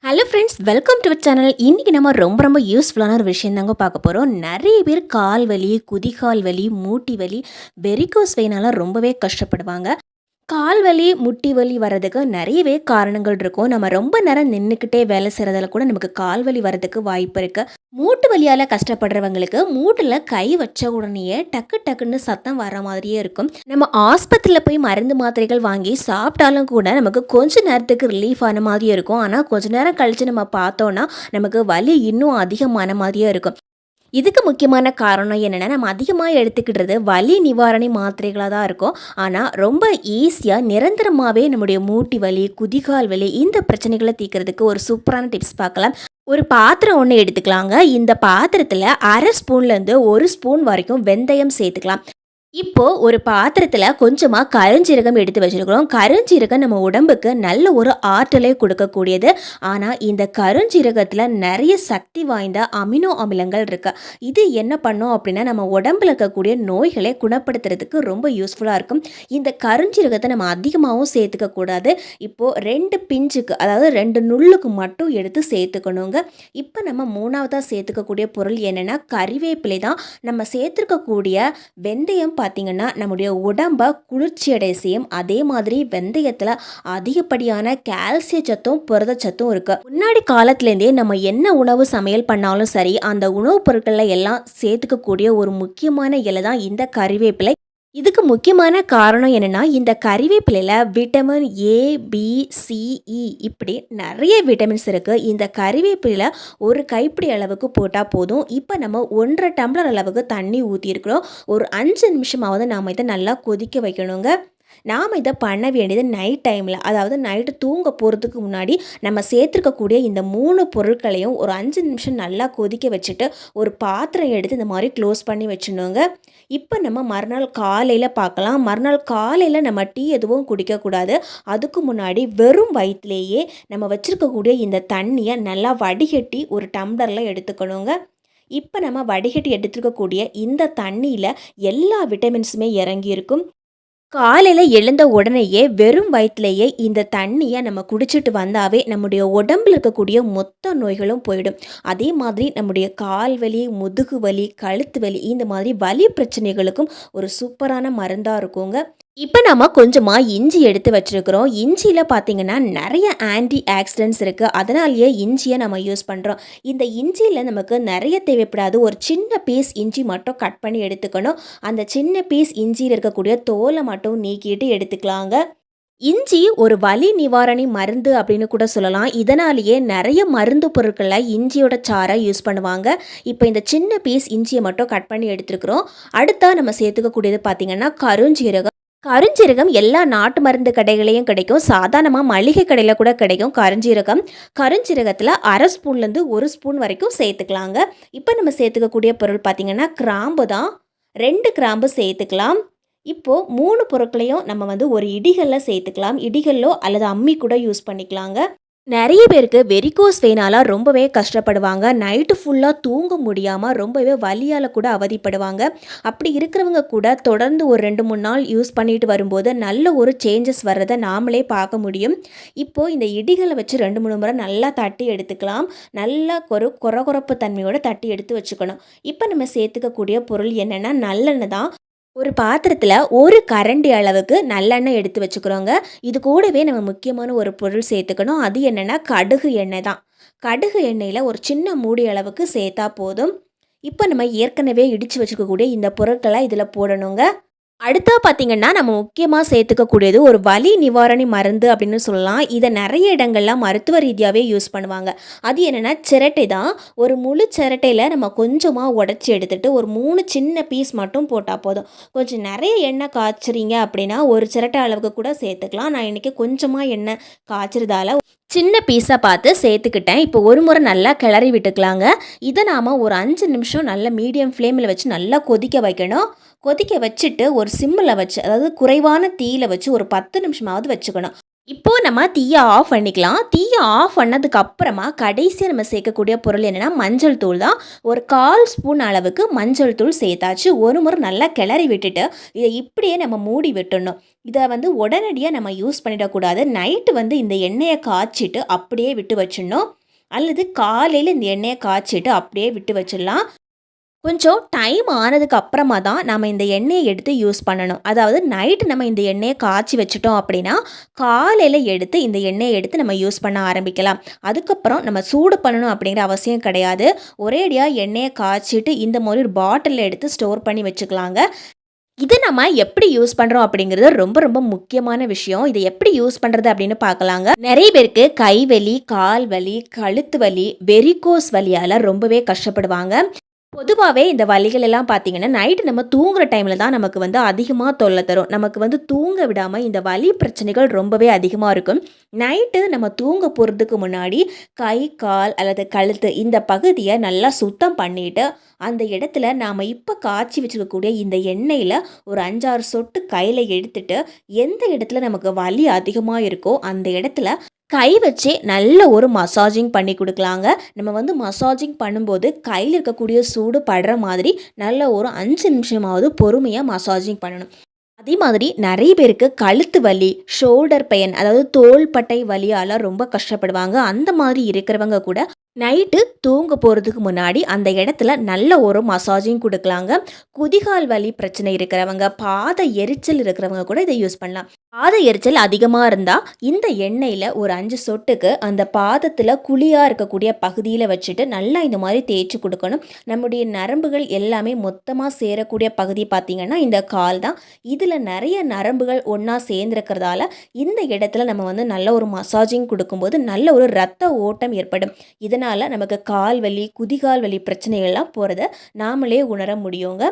Hello friends, welcome to our channel. இன்றைக்கி நம்ம ரொம்ப யூஸ்ஃபுல்லான ஒரு விஷயம் தாங்க பார்க்க போகிறோம். நிறைய பேர் கால் வலி, குதிகால் வலி, மூட்டி வலி, வெரிகோஸ் வெயினால ரொம்பவே கஷ்டப்படுவாங்க. கால் வலி, முட்டி வலி வர்றதுக்கு நிறையவே காரணங்கள் இருக்கும். நம்ம ரொம்ப நேரம் நின்றுக்கிட்டே வேலை செய்கிறதால கூட நமக்கு கால் வலி வர்றதுக்கு வாய்ப்பு இருக்குது. மூட்டு வலியால் கஷ்டப்படுறவங்களுக்கு மூட்டில் கை வச்ச உடனேயே டக்கு டக்குன்னு சத்தம் வர மாதிரியே இருக்கும். நம்ம ஆஸ்பத்திரியில் போய் மருந்து மாத்திரைகள் வாங்கி சாப்பிட்டாலும் கூட நமக்கு கொஞ்ச நேரத்துக்கு ரிலீஃப் ஆன மாதிரியே இருக்கும். ஆனால் கொஞ்ச நேரம் கழித்து நம்ம பார்த்தோன்னா நமக்கு வலி இன்னும் அதிகமான மாதிரியே இருக்கும். இதுக்கு முக்கியமான காரணம் என்னென்னா, நம்ம அதிகமாக எடுத்துக்கிட்டது வலி நிவாரணி மாத்திரைகளாக தான் இருக்கும். ஆனால் ரொம்ப ஈஸியாக நிரந்தரமாகவே நம்முடைய மூட்டி வலி, குதிகால் வலி இந்த பிரச்சனைகளை தீர்க்கிறதுக்கு ஒரு சூப்பரான டிப்ஸ் பார்க்கலாம். ஒரு பாத்திரம் ஒன்று எடுத்துக்கலாங்க. இந்த பாத்திரத்தில் அரை ஸ்பூன்லேருந்து 1 ஸ்பூன் வரைக்கும் வெந்தயம் சேர்த்துக்கலாம். இப்போ ஒரு பாத்திரத்தில் கொஞ்சமாக கருஞ்சீரகம் எடுத்து வச்சுருக்கிறோம். கருஞ்சீரகம் நம்ம உடம்புக்கு நல்ல ஒரு ஆற்றலை கொடுக்கக்கூடியது. ஆனால் இந்த கருஞ்சீரகத்தில் நிறைய சக்தி வாய்ந்த அமினோ அமிலங்கள் இருக்குது. இது என்ன பண்ணும் அப்படின்னா, நம்ம உடம்புல இருக்கக்கூடிய நோய்களை குணப்படுத்துறதுக்கு ரொம்ப யூஸ்ஃபுல்லாக இருக்கும். இந்த கருஞ்சீரகத்தை நம்ம அதிகமாகவும் சேர்த்துக்கக்கூடாது. இப்போது 2 பிஞ்சுக்கு, அதாவது 2 நுள்ளுக்கு மட்டும் எடுத்து சேர்த்துக்கணுங்க. இப்போ நம்ம மூணாவதாக சேர்த்துக்கக்கூடிய பொருள் என்னென்னா கறிவேப்பிலை தான். நம்ம சேர்த்துருக்கக்கூடிய வெந்தயம் பார்த்தீங்கன்னா நம்முடைய உடம்பை குளிர்ச்சி அடைய செய்யும். அதே மாதிரி வெந்தயத்தில் அதிகப்படியான கால்சிய சத்தும் புரதச்சத்தும் இருக்கு. முன்னாடி காலத்துலேருந்தே நம்ம என்ன உணவு சமையல் பண்ணாலும் சரி, அந்த உணவுப் பொருட்களில் எல்லாம் சேர்த்துக்கக்கூடிய ஒரு முக்கியமான இலை தான் இந்த கறிவேப்பிலை. இதுக்கு முக்கியமான காரணம் என்னென்னா, இந்த கறிவேப்பிலையில் விட்டமின் ஏ, பி, சி, இ இப்படி நிறைய விட்டமின்ஸ் இருக்குது. இந்த கறிவேப்பிலையில் ஒரு கைப்பிடி அளவுக்கு போட்டால் போதும். இப்போ நம்ம 1.5 டம்ளர் அளவுக்கு தண்ணி ஊற்றிருக்கிறோம். ஒரு 5 நிமிஷமாவது நாம் இதை நல்லா கொதிக்க வைக்கணுங்க. நாம் இதை பண்ண வேண்டியது நைட் டைமில், அதாவது நைட்டு தூங்க போகிறதுக்கு முன்னாடி நம்ம சேர்த்துருக்கக்கூடிய இந்த 3 பொருட்களையும் ஒரு 5 நிமிஷம் நல்லா கொதிக்க வச்சுட்டு ஒரு பாத்திரம் எடுத்து இந்த மாதிரி க்ளோஸ் பண்ணி வச்சுணுங்க. இப்போ நம்ம மறுநாள் காலையில் பார்க்கலாம். மறுநாள் காலையில் நம்ம டீ எதுவும் குடிக்கக்கூடாது. அதுக்கு முன்னாடி வெறும் வயிற்றுலேயே நம்ம வச்சுருக்கக்கூடிய இந்த தண்ணியை நல்லா வடிகட்டி ஒரு டம்ளரில் எடுத்துக்கணுங்க. இப்போ நம்ம வடிகட்டி எடுத்துருக்கக்கூடிய இந்த தண்ணியில் எல்லா விட்டமின்ஸுமே இறங்கியிருக்கும். காலையில் எழுந்த உடனேயே வெறும் வயிற்றுலேயே இந்த தண்ணியை நம்ம குடிச்சிட்டு வந்தாவே நம்முடைய உடம்பில் இருக்கக்கூடிய மொத்த நோய்களும் போயிடும். அதே மாதிரி நம்முடைய கால் வலி, முதுகு வலி, கழுத்து வலி இந்த மாதிரி வலி பிரச்சனைகளுக்கும் ஒரு சூப்பரான மருந்தாக இருக்குங்க. இப்போ நம்ம கொஞ்சமாக இஞ்சி எடுத்து வச்சுருக்கிறோம். இஞ்சியில் பார்த்திங்கன்னா நிறைய ஆன்டி ஆக்சிடென்ட்ஸ் இருக்குது. அதனாலேயே இஞ்சியை நம்ம யூஸ் பண்ணுறோம். இந்த இஞ்சியில் நமக்கு நிறைய தேவைப்படாது. ஒரு சின்ன பீஸ் இஞ்சி மட்டும் கட் பண்ணி எடுத்துக்கணும். அந்த சின்ன பீஸ் இஞ்சியில் இருக்கக்கூடிய தோலை மட்டும் நீக்கிட்டு எடுத்துக்கலாங்க. இஞ்சி ஒரு வலி நிவாரணி மருந்து அப்படின்னு கூட சொல்லலாம். இதனாலேயே நிறைய மருந்து பொருட்களில் இஞ்சியோட சாரை யூஸ் பண்ணுவாங்க. இப்போ இந்த சின்ன பீஸ் இஞ்சியை மட்டும் கட் பண்ணி எடுத்துருக்குறோம். அடுத்தா நம்ம சேர்த்துக்கக்கூடியது பார்த்திங்கன்னா கருஞ்சீரகம். கருஞ்சீரகம் எல்லா நாட்டு மருந்து கடைகளையும் கிடைக்கும். சாதாரணமாக மளிகை கடையில் கூட கிடைக்கும் கருஞ்சீரகம். கருஞ்சீரகத்தில் அரை ஸ்பூன்லேருந்து 1 ஸ்பூன் வரைக்கும் சேர்த்துக்கலாங்க. இப்போ நம்ம சேர்த்துக்கக்கூடிய பொருள் பார்த்திங்கன்னா கிராம்பு தான். 2 கிராம்பு சேர்த்துக்கலாம். இப்போது 3 பொருட்களையும் நம்ம ஒரு இடிகளில் சேர்த்துக்கலாம். இடிகளோ அல்லது அம்மி கூட யூஸ் பண்ணிக்கலாங்க. நிறைய பேருக்கு வெரிகோஸ் வெயினால் ரொம்பவே கஷ்டப்படுவாங்க. நைட்டு ஃபுல்லாக தூங்க முடியாமல் ரொம்பவே வலியால் கூட அவதிப்படுவாங்க. அப்படி இருக்கிறவங்க கூட தொடர்ந்து ஒரு 2-3 நாள் யூஸ் பண்ணிட்டு வரும்போது நல்ல ஒரு சேஞ்சஸ் வர்றதை நாமளே பார்க்க முடியும். இப்போது இந்த இடிகளை வச்சு 2-3 முறை நல்லா தட்டி எடுத்துக்கலாம். நல்லா கொரகொரப்பு தன்மையோடு தட்டி எடுத்து வச்சுக்கணும். இப்போ நம்ம சேர்த்துக்கக்கூடிய பொருள் என்னென்னா நல்லெண்ணெய் தான். ஒரு பாத்திரத்தில் 1 கரண்டி அளவுக்கு நல்லெண்ணெய் எடுத்து வச்சுக்கிறோங்க. இது கூடவே நம்ம முக்கியமான ஒரு பொருள் சேர்த்துக்கணும். அது என்னென்னா கடுகு எண்ணெய் தான். கடுகு எண்ணெயில் ஒரு சின்ன மூடி அளவுக்கு சேர்த்தா போதும். இப்போ நம்ம ஏற்கனவே இடித்து வச்சுக்கக்கூடிய இந்த பொருட்களை இதில் போடணுங்க. அடுத்தா பார்த்திங்கன்னா நம்ம முக்கியமாக சேர்த்துக்கக்கூடியது ஒரு வலி நிவாரணி மருந்து அப்படின்னு சொல்லலாம். இதை நிறைய இடங்கள்லாம் மருத்துவ ரீதியாகவே யூஸ் பண்ணுவாங்க. அது என்னென்னா சிரட்டை தான். ஒரு முழு சிரட்டையில் நம்ம கொஞ்சமாக உடச்சி எடுத்துகிட்டு ஒரு 3 சின்ன பீஸ் மட்டும் போட்டால் போதும். கொஞ்சம் நிறைய எண்ணெய் காய்ச்சுறீங்க அப்படின்னா ஒரு சிரட்டை அளவுக்கு கூட சேர்த்துக்கலாம். நான் இன்றைக்கி கொஞ்சமாக எண்ணெய் காய்ச்சறதால சின்ன பீஸாக பார்த்து சேர்த்துக்கிட்டேன். இப்போ ஒரு முறை நல்லா கிளறி விட்டுக்கலாங்க. இதை நாம் ஒரு 5 நிமிஷம் நல்ல மீடியம் ஃப்ளேமில் வச்சு நல்லா கொதிக்க வைக்கணும். கொதிக்க வச்சுட்டு ஒரு சிம்மில் வச்சு, அதாவது குறைவான தீயில் வச்சு ஒரு 10 நிமிஷமாவது வச்சுக்கணும். இப்போது நம்ம தீயை ஆஃப் பண்ணிக்கலாம். தீயை ஆஃப் பண்ணதுக்கு அப்புறமா கடைசியாக நம்ம சேர்க்கக்கூடிய பொருள் என்னென்னா மஞ்சள் தூள் தான். ஒரு 1/4 ஸ்பூன் அளவுக்கு மஞ்சள் தூள் சேர்த்தாச்சு. ஒரு முறை நல்லா கிளறி விட்டுட்டு இதை இப்படியே நம்ம மூடி விட்டுடணும். இதை உடனடியாக நம்ம யூஸ் பண்ணிடக்கூடாது. நைட்டு இந்த எண்ணெயை காய்ச்சிட்டு அப்படியே விட்டு வச்சிடணும். அல்லது காலையில் இந்த எண்ணெயை காய்ச்சிட்டு அப்படியே விட்டு வச்சிடலாம். கொஞ்சம் டைம் ஆனதுக்கு அப்புறமா தான் நம்ம இந்த எண்ணெயை எடுத்து யூஸ் பண்ணணும். அதாவது நைட்டு நம்ம இந்த எண்ணெயை காய்ச்சி வச்சுட்டோம் அப்படின்னா, காலையில் எடுத்து இந்த எண்ணெயை எடுத்து நம்ம யூஸ் பண்ண ஆரம்பிக்கலாம். அதுக்கப்புறம் நம்ம சூடு பண்ணணும் அப்படிங்கிற அவசியம் கிடையாது. ஒரேடியாக எண்ணெயை காய்ச்சிட்டு இந்த மாதிரி ஒரு பாட்டிலில் எடுத்து ஸ்டோர் பண்ணி வச்சுக்கலாங்க. இது நம்ம எப்படி யூஸ் பண்ணுறோம் அப்படிங்கிறது ரொம்ப ரொம்ப முக்கியமான விஷயம். இதை எப்படி யூஸ் பண்ணுறது அப்படின்னு பார்க்கலாங்க. நிறைய பேருக்கு கை வலி, கால் வலி, கழுத்து வலி, வெரிகோஸ் வலியால் ரொம்பவே கஷ்டப்படுவாங்க. பொதுவாகவே இந்த வலிகள் எல்லாம் பார்த்தீங்கன்னா நைட்டு நம்ம தூங்குற டைமில் தான் நமக்கு அதிகமாக தொல்லை தரும். நமக்கு தூங்க விடாமல் இந்த வலி பிரச்சனைகள் ரொம்பவே அதிகமாக இருக்கும். நைட்டு நம்ம தூங்க போகிறதுக்கு முன்னாடி கை, கால் அல்லது கழுத்து இந்த பகுதியை நல்லா சுத்தம் பண்ணிவிட்டு அந்த இடத்துல நாம் இப்போ காய்ச்சி வச்சுருக்கக்கூடிய இந்த எண்ணெயில் ஒரு 5-6 சொட்டு கையில் எடுத்துட்டு எந்த இடத்துல நமக்கு வலி அதிகமாக இருக்கோ அந்த இடத்துல கை வச்சே நல்ல ஒரு மசாஜிங் பண்ணி கொடுக்கலாங்க. நம்ம மசாஜிங் பண்ணும்போது கையில் இருக்கக்கூடிய சூடு படுற மாதிரி நல்ல ஒரு 5 நிமிஷமாவது பொறுமையாக மசாஜிங் பண்ணணும். அதே மாதிரி நிறைய பேருக்கு கழுத்து வலி, ஷோல்டர் பெயின், அதாவது தோள்பட்டை வலியால் ரொம்ப கஷ்டப்படுவாங்க. அந்த மாதிரி இருக்கிறவங்க கூட நைட்டு தூங்க போகிறதுக்கு முன்னாடி அந்த இடத்துல நல்ல ஒரு மசாஜிங் கொடுக்கலாங்க. குதிகால் வலி பிரச்சனை இருக்கிறவங்க, பாத எரிச்சல் இருக்கிறவங்க கூட இதை யூஸ் பண்ணலாம். பாத எரிச்சல் அதிகமாக இருந்தால் இந்த எண்ணெயில் ஒரு 5 சொட்டுக்கு அந்த பாதத்தில் குழியாக இருக்கக்கூடிய பகுதியில் வச்சுட்டு நல்லா இந்த மாதிரி தேய்ச்சி கொடுக்கணும். நம்முடைய நரம்புகள் எல்லாமே மொத்தமாக சேரக்கூடிய பகுதி பார்த்திங்கன்னா இந்த கால் தான். இதில் நிறைய நரம்புகள் ஒன்றா சேர்ந்துருக்கிறதால இந்த இடத்துல நம்ம நல்ல ஒரு மசாஜிங் கொடுக்கும்போது நல்ல ஒரு இரத்த ஓட்டம் ஏற்படும். இதனால் நமக்கு கால் வலி, குதிகால் வலி பிரச்சனைகள்லாம் போகிறத நாமளே உணர முடியுங்க.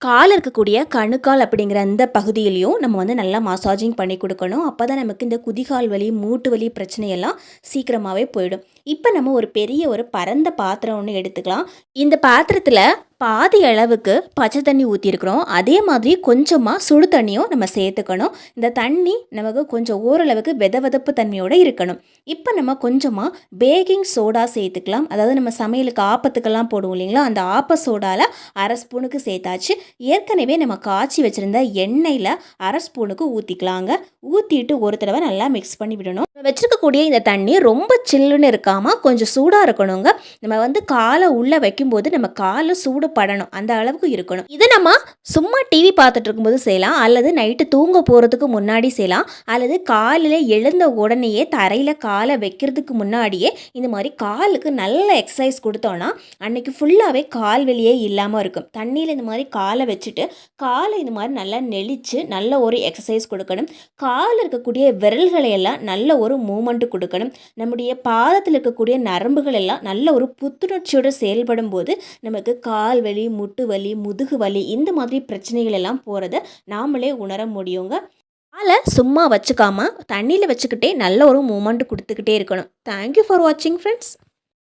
கால் இருக்கக்கூடிய கணுக்கால் அப்படிங்கிற அந்த பகுதியிலையும் நம்ம நல்லா மசாஜிங் பண்ணி கொடுக்கணும். அப்போ தான் நமக்கு இந்த குதிகால் வலி, மூட்டு வலி பிரச்சனையெல்லாம் சீக்கிரமாகவே போயிடும். இப்போ நம்ம ஒரு பெரிய ஒரு பரந்த பாத்திரம் ஒன்று எடுத்துக்கலாம். இந்த பாத்திரத்தில் பாதி அளவுக்கு பச்சை தண்ணி ஊற்றிருக்கிறோம். அதே மாதிரி கொஞ்சமாக சுடு தண்ணியும் நம்ம சேர்த்துக்கணும். இந்த தண்ணி நமக்கு கொஞ்சம் ஓரளவுக்கு வெதவெதப்பு தன்மையோடு இருக்கணும். இப்போ நம்ம கொஞ்சமாக பேக்கிங் சோடா சேர்த்துக்கலாம். அதாவது நம்ம சமையலுக்கு ஆப்பத்துக்கெல்லாம் போடுவோம் இல்லைங்களா, அந்த ஆப்ப சோடாவில் 1/2 ஸ்பூனுக்கு சேர்த்தாச்சு. ஏற்கனவே நம்ம காய்ச்சி வச்சுருந்த எண்ணெயில் 1/2 ஸ்பூனுக்கு ஊற்றிக்கலாங்க. ஊற்றிட்டு ஒரு தடவை நல்லா மிக்ஸ் பண்ணி விடணும். வச்சுருக்கக்கூடிய இந்த தண்ணி ரொம்ப சில்லுன்னு இருக்காமல் கொஞ்சம் சூடாக இருக்கணுங்க. நம்ம காலை உள்ளே வைக்கும்போது நம்ம காலை சூடு படணும், அந்த அளவுக்கு இருக்கணும். இது நம்ம சும்மா டிவி பார்த்துட்டு இருக்கும்போது செய்யலாம், அல்லது நைட்டு தூங்க போகிறதுக்கு முன்னாடி செய்யலாம், அல்லது காலையில் எழுந்த உடனேயே தரையில் காலை வைக்கிறதுக்கு முன்னாடியே இந்த மாதிரி காலுக்கு நல்ல எக்ஸசைஸ் கொடுத்தோன்னா அன்னைக்கு ஃபுல்லாகவே கால் வலியே இல்லாமல் இருக்கும். தண்ணியில் இந்த மாதிரி காலை வச்சுட்டு காலை இந்த மாதிரி நல்லா நெளிச்சு நல்ல ஒரு எக்ஸசைஸ் கொடுக்கணும். காலில் இருக்கக்கூடிய விரல்களை எல்லாம் நல்ல ஒரு மூமெண்ட் கொடுக்கணும். நம்முடைய பாதத்தில் இருக்கக்கூடிய நரம்புகள் எல்லாம் நல்ல ஒரு புத்துணர்ச்சியோடு செயல்படும் போது நமக்கு கால் வலி, முட்டு வலி, முதுகு வலி இந்த மாதிரி பிரச்சனைகள் எல்லாம் போகிறத நாமளே உணர முடியுங்க. காலை சும்மா வச்சுக்காம தண்ணியில் வச்சுக்கிட்டே நல்ல ஒரு மூமெண்ட் கொடுத்துக்கிட்டே இருக்கணும். தேங்க்யூ ஃபார் வாட்சிங் ஃப்ரெண்ட்ஸ்.